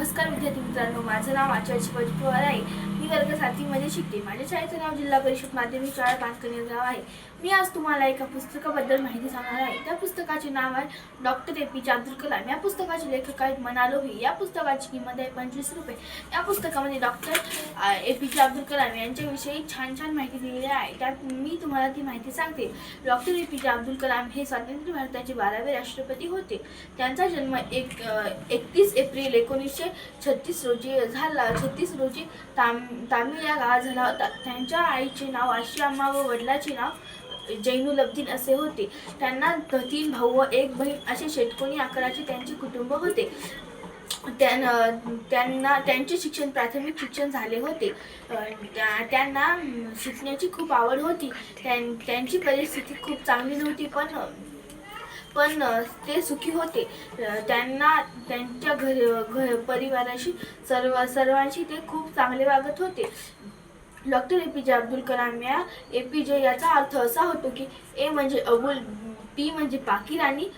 नमस्कार विद्यार्थी मित्रांनो, माझं नाव आचार्य शिवाजी पवार आहे. मी वर्ग 7वी मध्ये शिकते. माझ्या शाळेचं नाव जिल्हा परिषद माध्यमिक शाळा पानकनेर गाव आहे. मी आज तुम्हाला एका पुस्तकाबद्दल माहिती सांगणार आहे. त्या पुस्तकाचे नाव आहे डॉक्टर APJ अब्दुल कलाम. या पुस्तकाचे लेखक आहेत मनालोभी. या पुस्तकाची किंमत आहे 25 रुपये. या पुस्तकामध्ये डॉक्टर APJ अब्दुल कलाम यांच्याविषयी छान छान माहिती दिलेली आहे. त्यात मी तुम्हाला ती माहिती सांगते. डॉक्टर APJ अब्दुल कलाम हे स्वातंत्र्य भारताचे 12वे राष्ट्रपती होते. त्यांचा जन्म 31 एप्रिल 1936 रोजी झाला. 36 रोजी तामिळ या गावात झाला होता. त्यांच्या आईचे नाव आशियाम्मा व वडिलांचे नाव जैनुलब्दीन असे होते. त्यांना 3 भाऊ व 1 बहीण असे षटकोनी आकाराचे त्यांचे कुटुंब होते. त्यांचे शिक्षण प्राथमिक शिक्षण झाले होते. त्यांना शिकण्याची खूप आवड होती. त्यांची परिस्थिती खूप चांगली नव्हती, पण ते सुखी होते. त्यांना त्यांच्या परिवाराशी सर्वांशी ते खूप चांगले वागत होते. डॉक्टर APJ अब्दुल कलाम या APJ याचा अर्थ असा होतो की ए म्हणजे अबुल, पी म्हणजे पाकीर आणि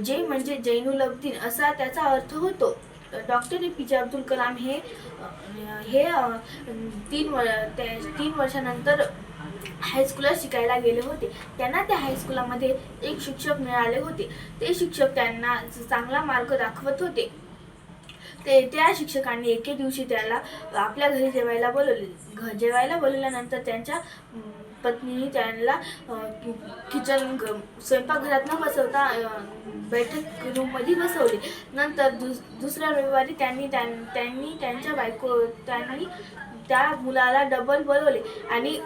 जे म्हणजे जैनुलब्दीन असा त्याचा अर्थ होतो. डॉक्टर APJ अब्दुल कलाम हे 3 वर्षानंतर हायस्कूलला शिकायला गेले होते. त्यांना त्या हायस्कूलमध्ये एक शिक्षक मिळाले होते. ते शिक्षक त्यांना चांगला मार्ग दाखवत होते. त्या शिक्षकांनी एके दिवशी त्याला आपल्या घरी जेवायला बोलवले. जेवायला बोलवल्यानंतर त्यांच्या पत्नीने त्यांना स्वयंपाकघरात न बसवता बैठक रूममध्ये बसवले. नंतर दुसऱ्या रविवारी त्यांनी त्या मुलाला डबल बोलवले आणि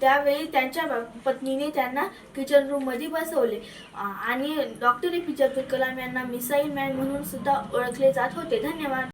त्यावेळी त्यांच्या पत्नीने त्यांना किचन रूममध्ये बसवले. आणि डॉक्टर APJ अब्दुल कलाम यांना मिसाईल मॅन म्हणून सुद्धा ओळखले जात होते. धन्यवाद.